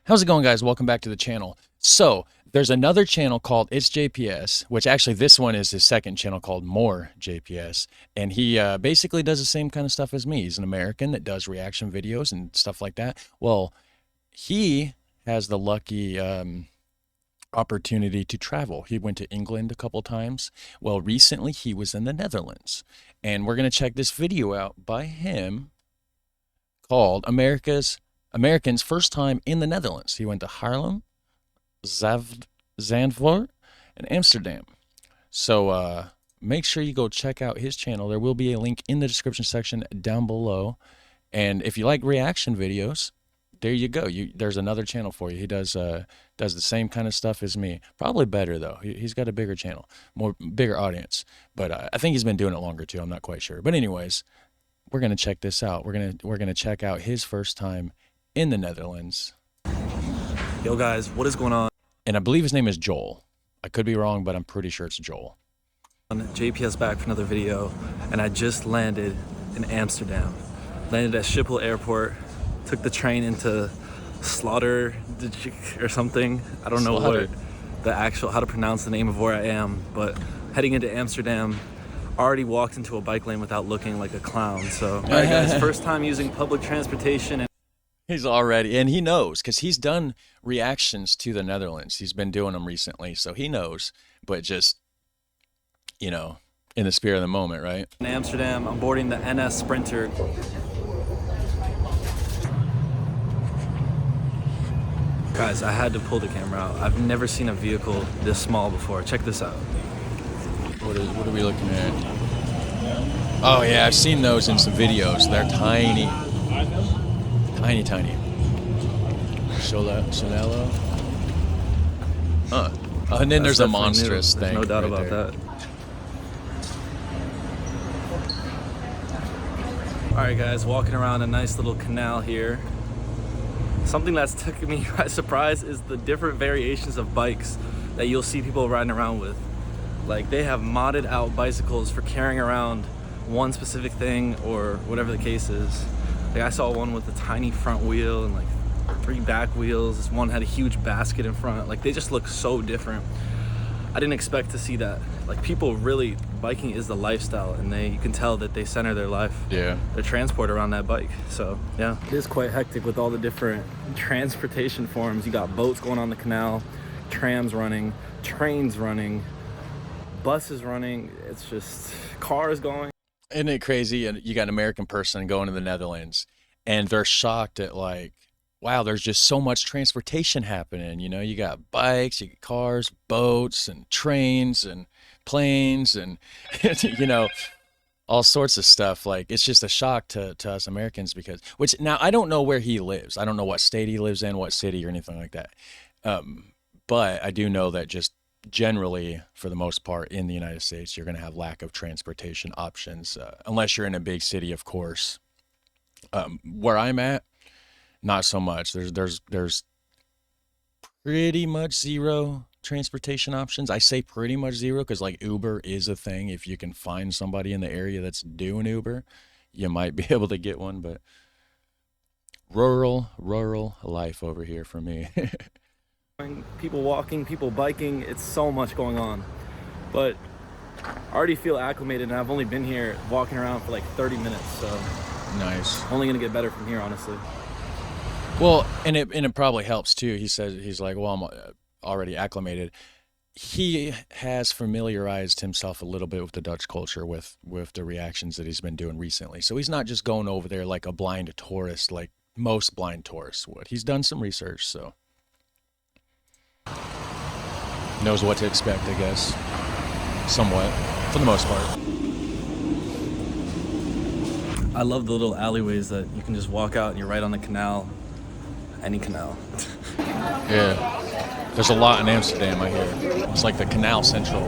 How's it going, guys? Welcome back to the channel. So there's another channel called ItsJPS, which actually this one is his second channel called More JPS. And he basically does the same kind of stuff as me. He's an American that does reaction videos and stuff like that. Well, he has the lucky opportunity to travel. He went to England a couple times. Well, recently he was in the Netherlands. And we're going to check this video out by him called American's First Time in the Netherlands. He went to Haarlem, Zandvoort, and Amsterdam. So make sure you go check out his channel. There will be a link in the description section down below. And if you like reaction videos, there you go. There's another channel for you. He does the same kind of stuff as me. Probably better though. He's got a bigger channel, bigger audience. But I think he's been doing it longer too. I'm not quite sure. But anyways, we're gonna check this out. We're gonna check out his first time in the Netherlands. Yo guys, what is going on? And I believe his name is Joel. I could be wrong, but I'm pretty sure it's Joel. JPS back for another video, and I just landed in Amsterdam. Landed at Schiphol Airport, took the train into Slaughter or something. I don't know how to pronounce the name of where I am, but heading into Amsterdam. Already walked into a bike lane without looking like a clown. So, all right guys, first time using public transportation. He's already, and he knows because he's done reactions to the Netherlands. He's been doing them recently, so he knows, but just, you know, in the spirit of the moment, right? In Amsterdam, I'm boarding the NS Sprinter. Guys, I had to pull the camera out. I've never seen a vehicle this small before. Check this out. What are we looking at? Oh yeah, I've seen those in some videos. They're tiny. Tiny, tiny. Solello. And then there's a monstrous thing. No doubt about that. Alright guys, walking around a nice little canal here. Something that's taken me by surprise is the different variations of bikes that you'll see people riding around with. Like, they have modded out bicycles for carrying around one specific thing or whatever the case is. Like, I saw one with a tiny front wheel and like 3 back wheels. This one had a huge basket in front. Like, they just look so different. I didn't expect to see that. Like, people really, biking is the lifestyle, and you can tell that they center their life, their transport around that bike. So yeah, it is quite hectic with all the different transportation forms. You got boats going on the canal, trams running, trains running, buses running. It's just cars going. Isn't it crazy? And you got an American person going to the Netherlands and they're shocked at, like, wow, there's just so much transportation happening. You know, you got bikes, you got cars, boats, and trains and planes and, you know, all sorts of stuff. Like, it's just a shock to us Americans because, which now I don't know where he lives. I don't know what state he lives in, what city or anything like that. But I do know that just generally, for the most part, in the United States, you're going to have lack of transportation options, unless you're in a big city, of course. Where I'm at, not so much. There's pretty much zero transportation options. I say pretty much zero because, like, Uber is a thing. If you can find somebody in the area that's doing Uber, you might be able to get one. But rural life over here for me. People walking, people biking, it's so much going on. But I already feel acclimated, and I've only been here walking around for like 30 minutes, so nice. Only gonna get better from here, honestly. Well, and it probably helps too. He says, he's like, well, I'm already acclimated. He has familiarized himself a little bit with the Dutch culture with the reactions that he's been doing recently. So he's not just going over there like a blind tourist, like most blind tourists would. He's done some research, so knows what to expect, I guess, somewhat, for the most part. I love the little alleyways that you can just walk out and you're right on the canal, any canal. Yeah, there's a lot in Amsterdam, I hear. It's like the Canal Central.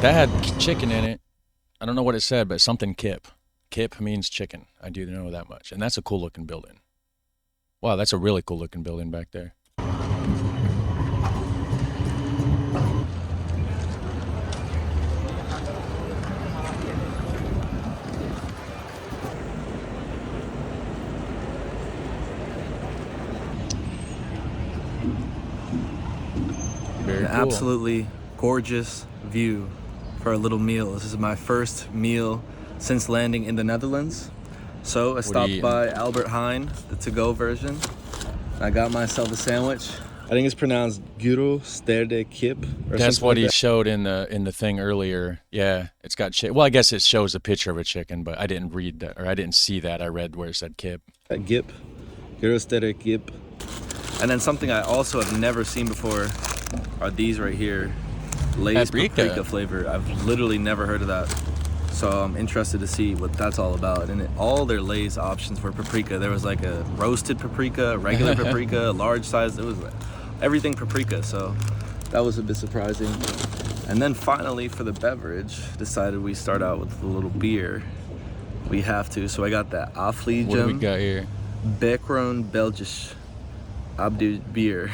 That had chicken in it. I don't know what it said, but something kip. Kip means chicken. I do know that much. And that's a cool looking building. Wow, that's a really cool looking building back there. cool. absolutely gorgeous view for a little meal. This is my first meal since landing in the Netherlands. So I stopped by Albert Heijn, the to-go version. I got myself a sandwich. I think it's pronounced gyro sterde kip. That's what he showed in the thing earlier. Yeah, it's got chicken. Well, I guess it shows a picture of a chicken, but I didn't read that, or I didn't see that. I read where it said kip. Gip, gyro sterde kip. And then something I also have never seen before are these right here. Lay's paprika flavor. I've literally never heard of that. So I'm interested to see what that's all about. And all their Lay's options were paprika. There was like a roasted paprika, regular paprika, large size. It was everything paprika. So that was a bit surprising. And then finally for the beverage, decided we start out with a little beer. We have to. So I got that Afligem. What do we got here? Bekroon Belgisch Abdu beer.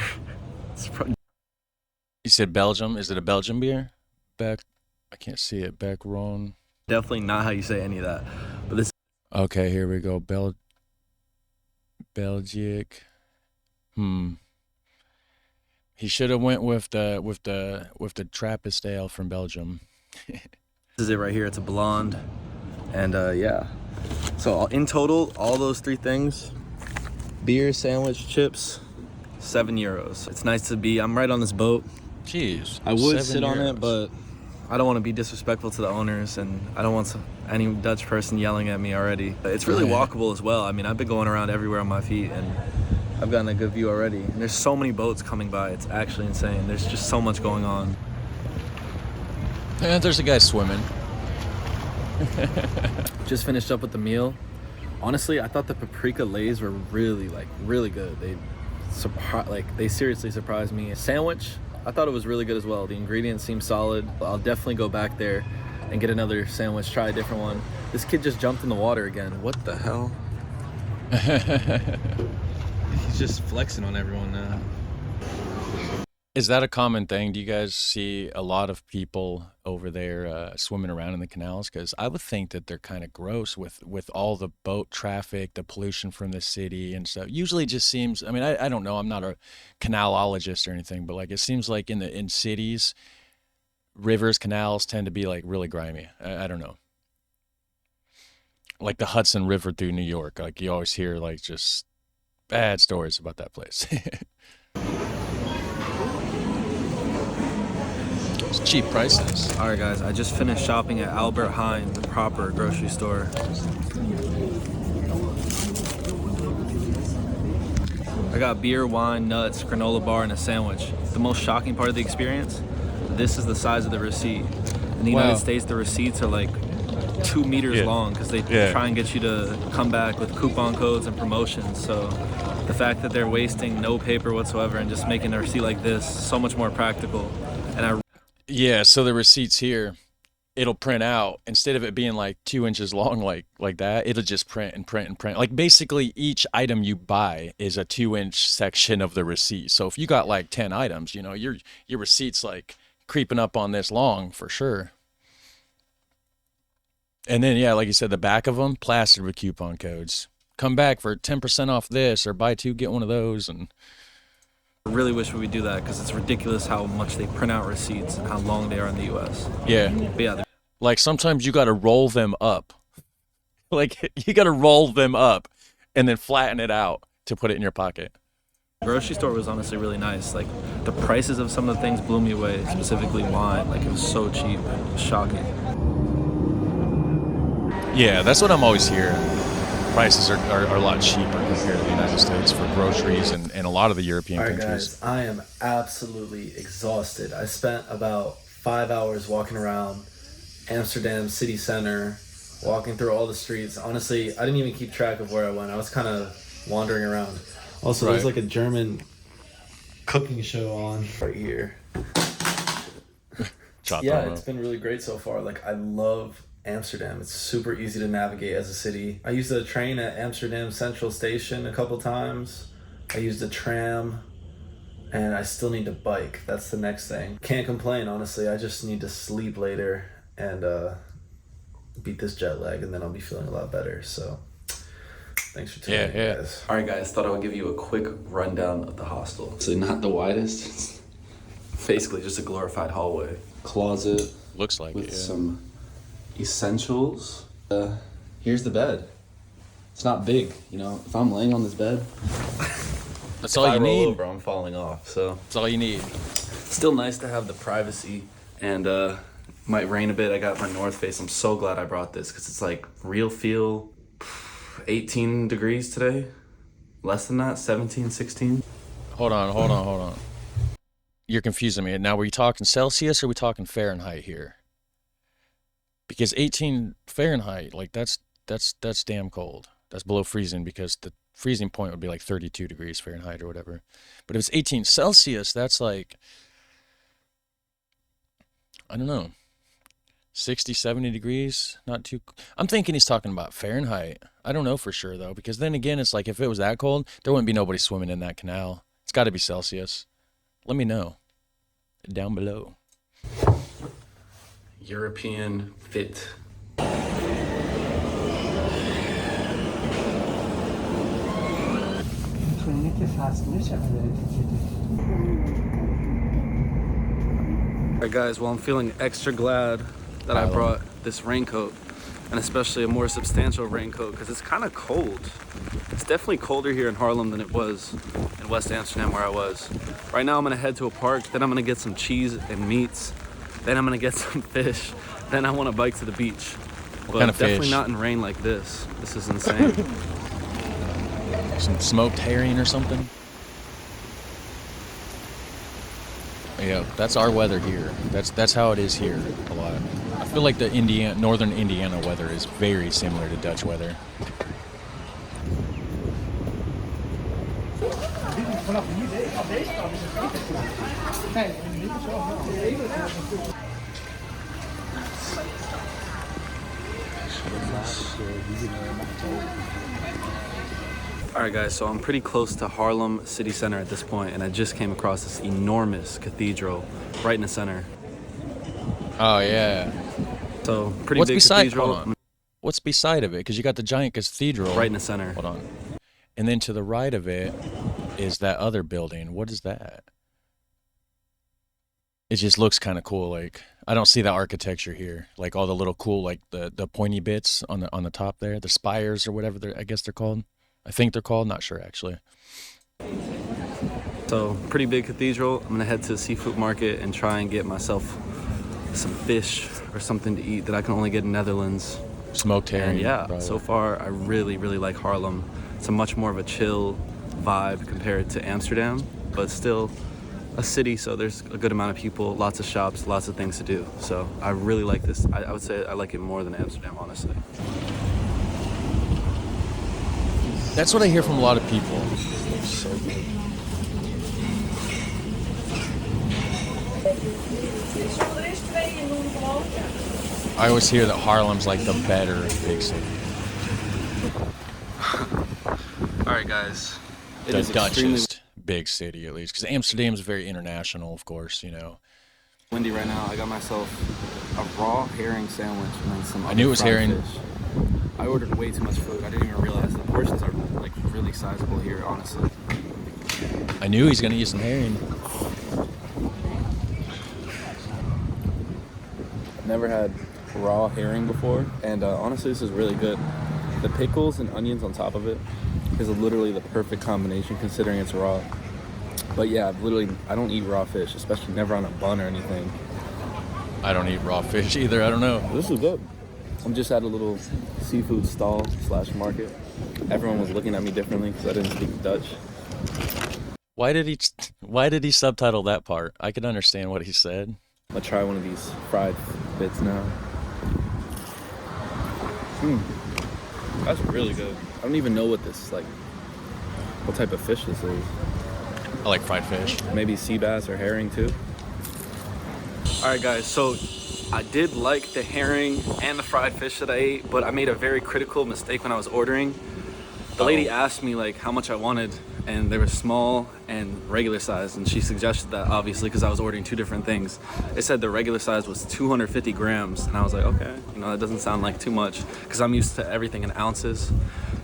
You said Belgium. Is it a Belgian beer? I can't see it. Bekroon. Definitely not how you say any of that. But this. Okay, here we go. Belgic. He should have went with the Trappist ale from Belgium. This is it right here. It's a blonde, and yeah. So in total, all those three things: beer, sandwich, chips, €7. It's nice to be. I'm right on this boat. Jeez. I would sit on it, but I don't want to be disrespectful to the owners, and I don't want any Dutch person yelling at me already. It's really walkable as well. I mean, I've been going around everywhere on my feet, and I've gotten a good view already. And there's so many boats coming by. It's actually insane. There's just so much going on. And there's a guy swimming. Just finished up with the meal. Honestly, I thought the paprika Lays were really good. They seriously surprised me. Sandwich, I thought it was really good as well. The ingredients seem solid. I'll definitely go back there and get another sandwich, try a different one. This kid just jumped in the water again. What the hell? He's just flexing on everyone now. Is that a common thing? Do you guys see a lot of people over there swimming around in the canals? Because I would think that they're kind of gross with all the boat traffic, the pollution from the city and stuff. Usually it just seems, I mean, I don't know, I'm not a canalologist or anything, but like it seems like in cities, rivers, canals tend to be like really grimy. I don't know. Like the Hudson River through New York, like you always hear like just bad stories about that place. It's cheap prices. All right, guys, I just finished shopping at Albert Heijn, the proper grocery store. I got beer, wine, nuts, granola bar, and a sandwich. The most shocking part of the experience, this is the size of the receipt. In the United States, the receipts are like 2 meters long because they try and get you to come back with coupon codes and promotions. So the fact that they're wasting no paper whatsoever and just making a receipt like this so much more practical. And yeah, so the receipts here, it'll print out, instead of it being like 2 inches long like that, it'll just print and print and print. Like basically each item you buy is a 2-inch section of the receipt. So if you got like 10 items, you know, your receipt's like creeping up on this long for sure. And then, yeah, like you said, the back of them, plastered with coupon codes. Come back for 10% off this, or buy 2, get one of those. And I really wish we would do that because it's ridiculous how much they print out receipts and how long they are in the U.S. Yeah. But yeah. Like sometimes you got to roll them up. Like you got to roll them up and then flatten it out to put it in your pocket. The grocery store was honestly really nice. Like the prices of some of the things blew me away, specifically wine. Like it was so cheap. It was shocking. Yeah, that's what I'm always hearing. Prices are a lot cheaper compared to the United States for groceries and a lot of the European countries. All right, guys, I am absolutely exhausted. I spent about 5 hours walking around Amsterdam city center, walking through all the streets. Honestly, I didn't even keep track of where I went. I was kind of wandering around. Also, there's like a German cooking show on right here. Yeah, it's been really great so far. Like, I love Amsterdam. It's super easy to navigate as a city. I used the train at Amsterdam Central Station a couple times. I used a tram, and I still need to bike. That's the next thing. Can't complain, honestly. I just need to sleep later and beat this jet lag, and then I'll be feeling a lot better. So thanks for tuning in, guys. All right, guys, thought I would give you a quick rundown of the hostel. So not the widest, it's Basically just a glorified hallway. Closet. Looks like with it, yeah. some essentials. Here's the bed. It's not big, you know. If I'm laying on this bed, that's all you need. Over, I'm falling off. So that's all you need. Still nice to have the privacy, and might rain a bit. I got my North Face. I'm so glad I brought this because it's like real feel. 18 degrees today. Less than that, 17, 16. Hold on. You're confusing me. Now, were you talking Celsius or are we talking Fahrenheit here? Because 18 Fahrenheit, like that's damn cold. That's below freezing because the freezing point would be like 32 degrees Fahrenheit or whatever. But if it's 18 Celsius, that's like, I don't know, 60, 70 degrees. Not too. I'm thinking he's talking about Fahrenheit. I don't know for sure though, because then again, it's like if it was that cold, there wouldn't be nobody swimming in that canal. It's got to be Celsius. Let me know down below. European fit. Alright guys, well I'm feeling extra glad that I brought this raincoat, and especially a more substantial raincoat because it's kind of cold. It's definitely colder here in Haarlem than it was in West Amsterdam where I was. Right now I'm gonna head to a park, then I'm gonna get some cheese and meats, then I'm gonna get some fish, then I want to bike to the beach. But kind of definitely fish? not in rain like this. This is insane. Some smoked herring or something. Yeah, that's our weather here. That's how it is here a lot. I feel like the northern Indiana weather is very similar to Dutch weather. Alright guys, so I'm pretty close to Haarlem city center at this point, and I just came across this enormous cathedral right in the center. Oh yeah. So pretty What's big beside? cathedral. Hold on. What's beside of it? Because you got the giant cathedral Right in the center. Hold on. And then to the right of it is that other building. What is that? It just looks kind of cool. Like I don't see the architecture here. Like all the little cool, like the pointy bits on the top there, the spires or whatever I guess they're called. I think they're called. Not sure actually. So pretty big cathedral. I'm gonna head to the seafood market and try and get myself some fish or something to eat that I can only get in Netherlands. Smoked herring. And yeah, probably. so far I really like Haarlem. It's a much more of a chill vibe compared to Amsterdam, but still a city, so there's a good amount of people, lots of shops, lots of things to do. So I really like this. I would say I like it more than Amsterdam, honestly. That's what I hear from a lot of people. So good. I always hear that Haarlem's like the better big city. All right, guys. It The is extremely Dutchest big city, at least, because Amsterdam's very international, of course. You know. windy right now. I got myself a raw herring sandwich and then some. I knew it was fried herring. fish. I ordered way too much food. I didn't even realize the portions are like really sizable here, honestly. I knew he's gonna eat some herring. I've never had raw herring before, and honestly, this is really good. The pickles and onions on top of it is literally the perfect combination considering it's raw. But yeah, I don't eat raw fish, especially never on a bun or anything. I don't eat raw fish either. I don't know. This is good. I'm just at a little seafood stall / market. Everyone was looking at me differently because I didn't speak Dutch. Why did he subtitle that part? I could understand what he said. I'm gonna try one of these fried bits now. That's really good. I don't even know what type of fish this is. I like fried fish. Maybe sea bass or herring too. All right, guys, so I did like the herring and the fried fish that I ate, but I made a very critical mistake when I was ordering. The lady asked me like how much I wanted, and they were small and regular size, and she suggested that obviously because I was ordering two different things. It said the regular size was 250 grams, and I was like, okay, that doesn't sound like too much because I'm used to everything in ounces.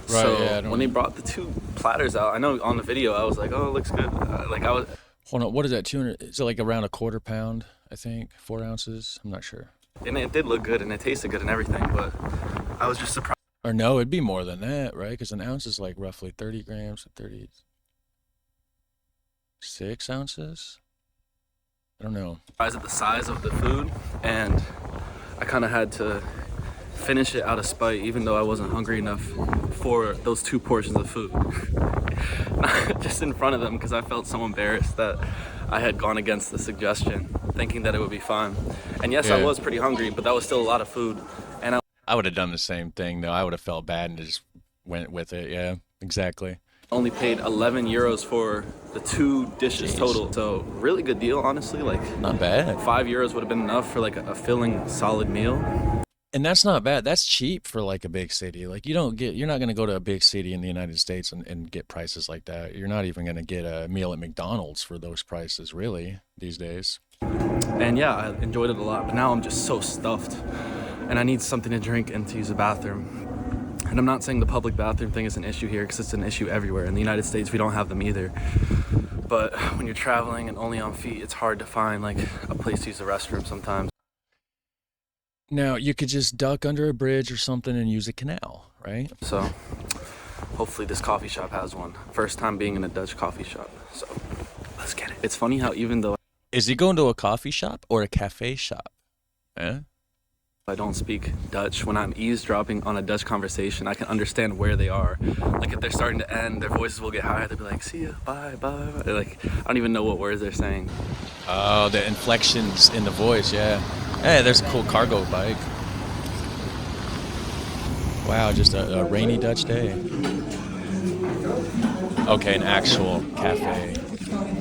Right, So yeah, when they brought the two platters out, I know on the video I was like, oh, it looks good. Hold on, what is that? 200? Is it like around a quarter pound? I think 4 ounces. I'm not sure. And it did look good and it tasted good and everything, but I was just surprised. Or no, it'd be more than that, right? Because an ounce is like roughly 30 grams, so 36 ounces. I don't know. At the size of the food, and I kind of had to finish it out of spite, even though I wasn't hungry enough for those 2 portions of food. Just in front of them, because I felt so embarrassed that I had gone against the suggestion, thinking that it would be fine. And yes, I was pretty hungry, but that was still a lot of food. And I would have done the same thing, though. I would have felt bad and just went with it. Yeah, exactly. only paid 11 euros for the 2 dishes total. So really good deal, honestly. Like, not bad. 5 euros would have been enough for like a filling, solid meal. And that's not bad. That's cheap for like a big city. Like you're not going to go to a big city in the United States and get prices like that. You're not even going to get a meal at McDonald's for those prices, really, these days. And yeah, I enjoyed it a lot, but now I'm just so stuffed and I need something to drink and to use the bathroom. And I'm not saying the public bathroom thing is an issue here, because it's an issue everywhere. In the United States, we don't have them either. But when you're traveling and only on feet, it's hard to find like a place to use the restroom sometimes. Now, you could just duck under a bridge or something and use a canal, right? So hopefully this coffee shop has one. First time being in a Dutch coffee shop. So let's get it. It's funny how even though Is he going to a coffee shop or a cafe shop? Eh? I don't speak Dutch, when I'm eavesdropping on a Dutch conversation, I can understand where they are. Like if they're starting to end, their voices will get higher. They'll be like, see ya, bye, bye. They're like, I don't even know what words they're saying. Oh, the inflections in the voice, yeah. Hey, there's a cool cargo bike. Wow, just a rainy Dutch day. Okay, an actual cafe.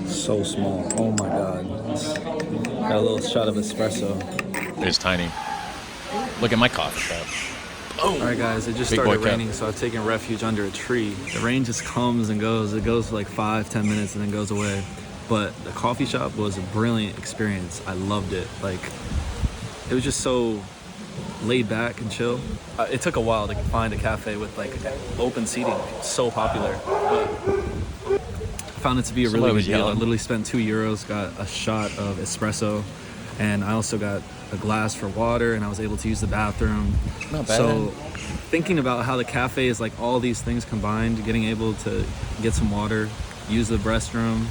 So small. Oh my God. Got a little shot of espresso. It's tiny. Look at my coffee cup. Oh. All right, guys, it just started raining, so I've taken refuge under a tree. The rain just comes and goes. It goes for like 5-10 minutes and then goes away. But the coffee shop was a brilliant experience. I loved it. Like, it was just so laid back and chill. It took a while to find a cafe with like open seating. It's so popular, but found it to be a really good deal. I literally spent 2 euros, got a shot of espresso, and I also got a glass for water, and I was able to use the bathroom. Not bad. So thinking about how the cafe is like all these things combined, getting able to get some water, use the restroom,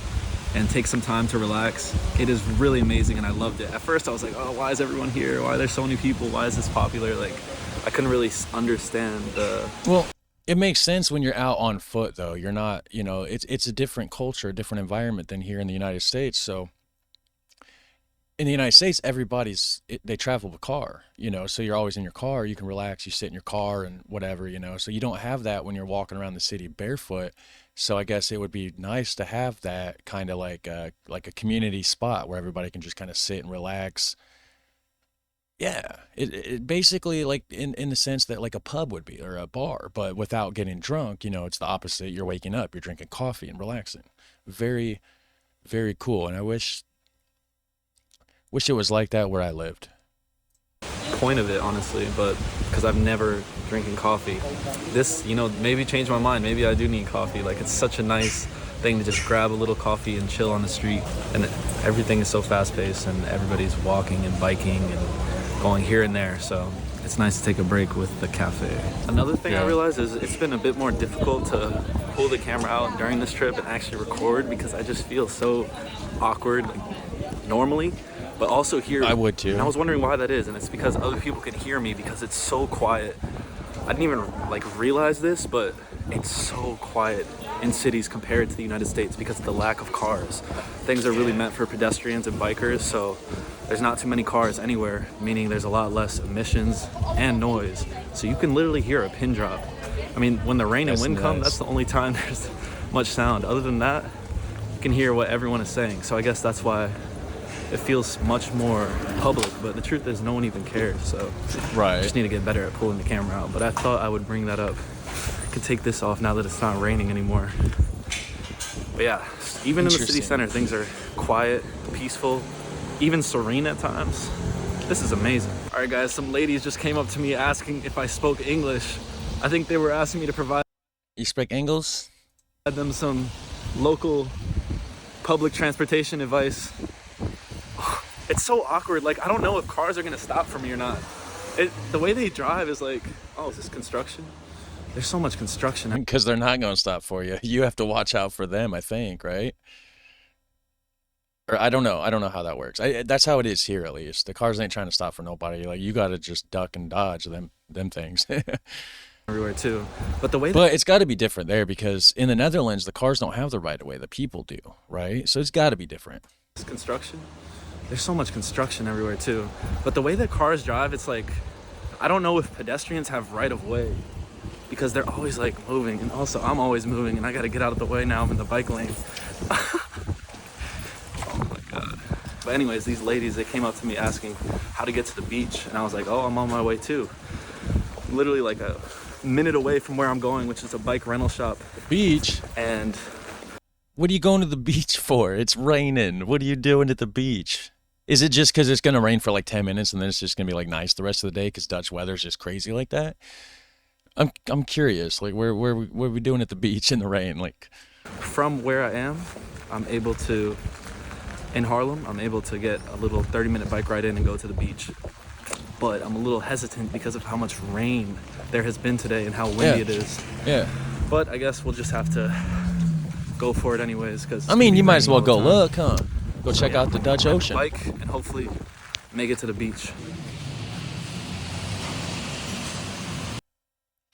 and take some time to relax, it is really amazing, and I loved it. At first I was like, oh, why is everyone here? Why are there so many people? Why is this popular? Like, I couldn't really understand the... Well, it makes sense when you're out on foot, though. You're not, it's a different culture, a different environment than here in the United States. So in the United States, they travel with car, so you're always in your car. You can relax, you sit in your car and whatever, so you don't have that when you're walking around the city barefoot. So I guess it would be nice to have that kind of like a community spot where everybody can just kind of sit and relax. Yeah, it basically like in the sense that like a pub would be, or a bar, but without getting drunk. It's the opposite. You're waking up, you're drinking coffee and relaxing. Very, very cool. And I wish it was like that where I lived. Point of it, honestly, but because I've never drinking coffee, this maybe changed my mind. Maybe I do need coffee. Like, it's such a nice thing to just grab a little coffee and chill on the street, and everything is so fast-paced and everybody's walking and biking and going here and there, so it's nice to take a break with the cafe. Another thing I realized is it's been a bit more difficult to pull the camera out during this trip and actually record, because I just feel so awkward normally. But also here, I would too. And I was wondering why that is, and it's because other people can hear me because it's so quiet. I didn't even realize this, but it's so quiet in cities compared to the United States because of the lack of cars. Things are really meant for pedestrians and bikers, so there's not too many cars anywhere, meaning there's a lot less emissions and noise. So you can literally hear a pin drop. I mean, when the rain and wind come, that's the only time there's much sound. Other than that, you can hear what everyone is saying. So I guess that's why it feels much more public, but the truth is no one even cares, so I just need to get better at pulling the camera out. But I thought I would bring that up. I could take this off now that it's not raining anymore. But yeah, even in the city center, things are quiet, peaceful, even serene at times. This is amazing. All right, guys, some ladies just came up to me asking if I spoke English. I think they were asking me to provide... You speak English? them some local public transportation advice. It's so awkward. Like, I don't know if cars are gonna stop for me or not. The way they drive is like, oh, is this construction? There's so much construction. Because they're not going to stop for you. You have to watch out for them, I think, right? Or I don't know. I don't know how that works. That's how it is here, at least. The cars ain't trying to stop for nobody. Like, you got to just duck and dodge them things. Everywhere too. But the way But it's got to be different there because in the Netherlands, the cars don't have the right of way. The people do, right? So it's got to be different. this construction, there's so much construction everywhere too. But the way that cars drive, it's like, I don't know if pedestrians have right of way because they're always like moving. And also I'm always moving and I got to get out of the way now. I'm in the bike lane. But anyways, these ladies, they came up to me asking how to get to the beach. And I was like, oh, I'm on my way too. Literally like a minute away from where I'm going, which is a bike rental shop. Beach? And what are you going to the beach for? It's raining. What are you doing at the beach? Is it just because it's going to rain for like 10 minutes and then it's just going to be like nice the rest of the day because Dutch weather's just crazy like that? I'm curious. Like, what are we doing at the beach in the rain? Like, from where I am, I'm able to, in Haarlem, I'm able to get a little 30-minute bike ride in and go to the beach. But I'm a little hesitant because of how much rain there has been today and how windy it is. Yeah. But I guess we'll just have to go for it anyways. Cause I mean, you might as well go look, huh? Go check out the Dutch Ocean. Bike and hopefully make it to the beach.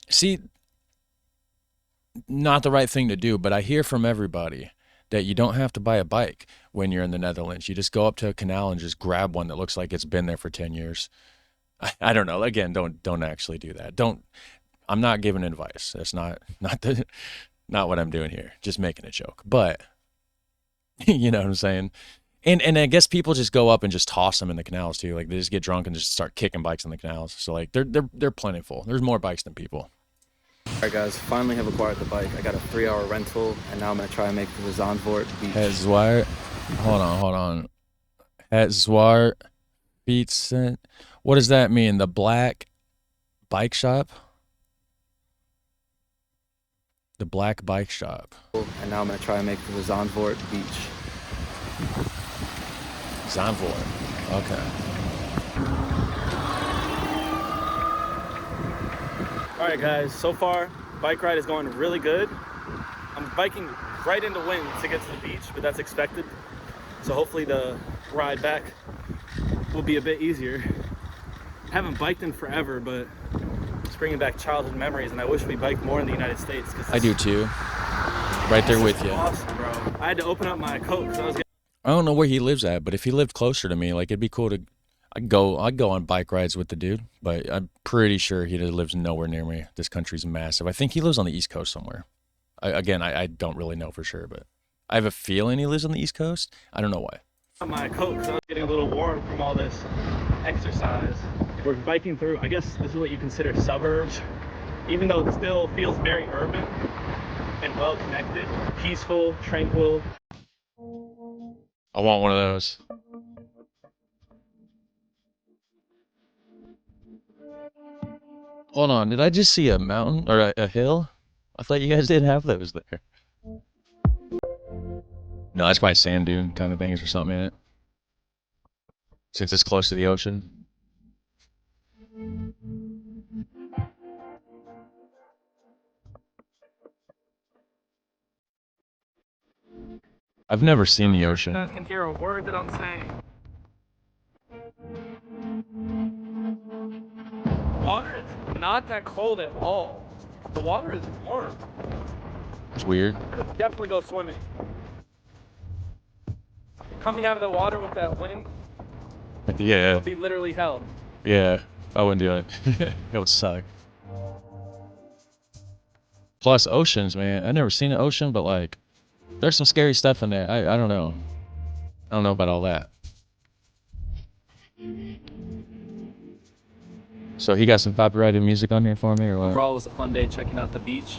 See, not the right thing to do, but I hear from everybody that you don't have to buy a bike when you're in the Netherlands. You just go up to a canal and just grab one that looks like it's been there for 10 years. I don't know. Again, don't actually do that. I'm not giving advice. That's not what I'm doing here. Just making a joke. But you know what I'm saying? And I guess people just go up and just toss them in the canals too. Like they just get drunk and just start kicking bikes in the canals. So like they're plentiful. There's more bikes than people. All right, guys, finally have acquired the bike. I got a 3-hour rental, and now I'm gonna try and make it to the Zandvoort beach. Het zwaar. Hold on. Het zwaar fietsen. What does that mean? The black bike shop? The black bike shop. And now I'm gonna try and make it to the Zandvoort beach. Zandvoort. Okay. All right, guys, so far, bike ride is going really good. I'm biking right into wind to get to the beach, but that's expected. So hopefully the ride back will be a bit easier. Haven't biked in forever, but it's bringing back childhood memories, and I wish we biked more in the United States. I do too. Right there with you. Awesome, bro. I had to open up my coat because I was getting... I don't know where he lives at, but if he lived closer to me, like it'd be cool to... I'd go on bike rides with the dude, but I'm pretty sure he lives nowhere near me. This country's massive. I think he lives on the East Coast somewhere. I don't really know for sure, but I have a feeling he lives on the East Coast. I don't know why. My coat because I was getting a little warm from all this exercise. We're biking through, I guess this is what you consider suburbs, even though it still feels very urban and well connected, peaceful, tranquil. I want one of those. Hold on, did I just see a mountain or a hill? I thought you guys didn't have those there. No, that's probably sand dune kind of things or something in it. Since it's close to the ocean. I've never seen the ocean. I can hear a word that I'm saying. Water is not that cold at all. The water is warm. It's weird. Definitely go swimming. Coming out of the water with that wind Yeah. would be literally hell. Yeah. I wouldn't do it. It would suck. Plus oceans, man. I've never seen an ocean, but like there's some scary stuff in there. I don't know. I don't know about all that. So he got some copyrighted music on here for me or what? Overall, it was a fun day checking out the beach,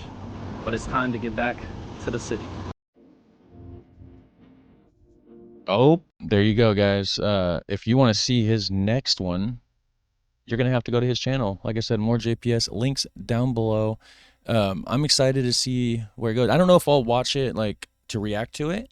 but it's time to get back to the city. Oh, there you go, guys. If you want to see his next one, you're going to have to go to his channel. Like I said, more JPS links down below. I'm excited to see where it goes. I don't know if I'll watch it like to react to it,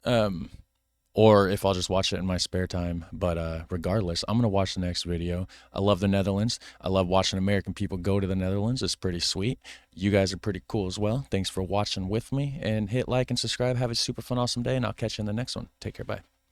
or if I'll just watch it in my spare time. But regardless, I'm going to watch the next video. I love the Netherlands. I love watching American people go to the Netherlands. It's pretty sweet. You guys are pretty cool as well. Thanks for watching with me, and hit like and subscribe. Have a super fun, awesome day, and I'll catch you in the next one. Take care. Bye.